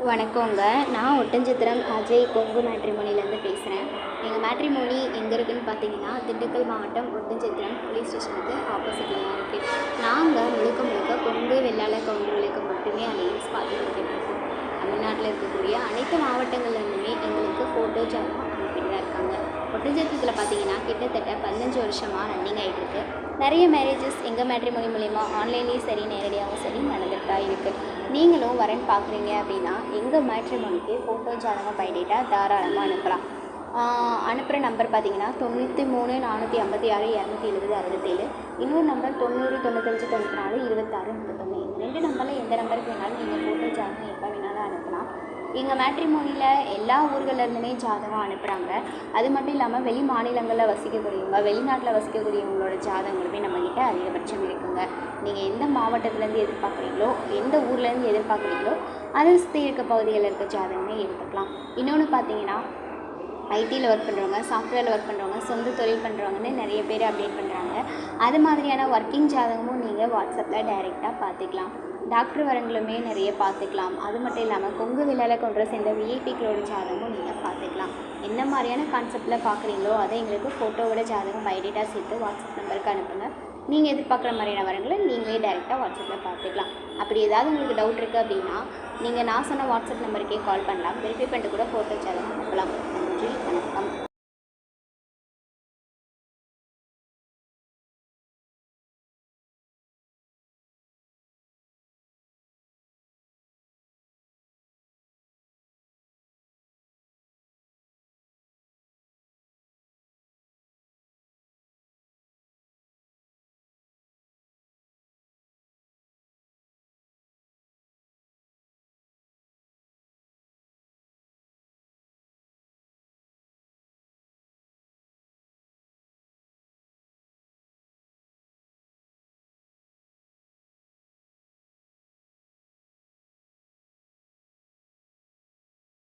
வணக்கங்க. நான் ஒட்டன்சத்திரம் அஜய் கொங்கு மேட்ரிமோனிலேருந்து பேசுகிறேன். எங்கள் மேட்ரிமோனி எங்கே இருக்குதுன்னு பார்த்தீங்கன்னா, திண்டுக்கல் மாவட்டம் ஒட்டன்சத்திரம் போலீஸ் ஸ்டேஷனுக்கு ஆப்போசிட்டில் தான் இருக்குது. நாங்கள் முழுக்க முழுக்க கொங்கு வெள்ளாள கவுண்டர்களுக்கு மட்டுமே அலையன்ஸ் பார்த்து கொடுத்துட்ருக்கோம். தமிழ்நாட்டில் இருக்கக்கூடிய அனைத்து மாவட்டங்கள்லேருந்துமே எங்களுக்கு ஃபோட்டோ ஜாதகம் அனுப்பிட்டு தான் இருக்காங்க. ஒட்டன்சத்திரத்தில் பார்த்தீங்கன்னா கிட்டத்தட்ட 15 வருஷமாக ரன்னிங் ஆகிட்டு இருக்கு. நிறைய மேரேஜஸ் எங்கள் மேட்ரிமோனி மூலிமா ஆன்லைன்லேயும் சரி நேரடியாகவும் சரி நடந்துட்டு தான் இருக்குது. நீங்களும் வரன் பார்க்குறீங்க அப்படின்னா எங்கள் மேட்ரிமோனிக்கு ஃபோட்டோ ஜாதகம் பைடேட்டாக தாராளமாக அனுப்பலாம். அனுப்புகிற நம்பர் பார்த்தீங்கன்னா 93 456 270 67, இன்னொரு நம்பர் 90 95 94 26 31. இந்த 2 நம்பரில் எந்த நம்பருக்கு வேணாலும் நீங்கள் ஃபோட்டோ ஜாதகம் எப்போ வேணாலும் அனுப்பலாம். எங்கள் மேட்ரிமோனியில் எல்லா ஊர்கள்லேருந்துமே ஜாதகம் அனுப்புகிறாங்க. அது மட்டும் இல்லாமல் வெளி மாநிலங்களில் வசிக்கக்கூடியவங்க, வெளிநாட்டில் வசிக்கக்கூடியவங்களோட ஜாதகங்களுமே நம்மக்கிட்ட அதிகபட்சம் இருக்குங்க. நீங்கள் எந்த மாவட்டத்துலேருந்து எதிர்பார்க்குறீங்களோ, எந்த ஊர்லேருந்து எதிர்பார்க்குறீங்களோ அதை சுற்றி இருக்க பகுதிகளில் இருக்க ஜாதகமே எடுத்துக்கலாம். இன்னொன்று பார்த்தீங்கன்னா, ஐடியில் ஒர்க் பண்ணுறவங்க, சாஃப்ட்வேரில் ஒர்க் பண்ணுறவங்க, சொந்த தொழில் பண்ணுறவங்கன்னு நிறைய பேர் அப்டேட் பண்ணுறாங்க. அது மாதிரியான ஒர்க்கிங் ஜாதகமும் நீங்கள் வாட்ஸ்அப்பில் டைரெக்டாக பார்த்துக்கலாம். டாக்டர் வரங்களுமே நிறைய பார்த்துக்கலாம். அது மட்டும் இல்லாமல் கொங்கு வெள்ளாள கவுண்டரை சேர்ந்த விஐபிக்களோட ஜாதகமும் நீங்கள் பார்த்துக்கலாம். என்ன மாதிரியான கான்செப்டில் பார்க்குறீங்களோ அதை எங்களுக்கு ஃபோட்டோவோட ஜாதகம் பைடேட்டாக சேர்த்து வாட்ஸ்அப் நம்பருக்கு அனுப்புங்க. நீங்கள் எதிர்பார்க்குற மாதிரியான வரங்களை நீங்களே டைரெக்டாக வாட்ஸ்அப்பில் பார்த்துக்கலாம். அப்படி ஏதாவது உங்களுக்கு டவுட் இருக்குது அப்படின்னா நீங்கள் நான் சொன்ன வாட்ஸ்அப் நம்பருக்கே கால் பண்ணலாம். வெரிஃபை பண்ணிட்டு கூட ஃபோட்டோ ஜாதகம் அனுப்பலாம். நன்றி, வணக்கம்.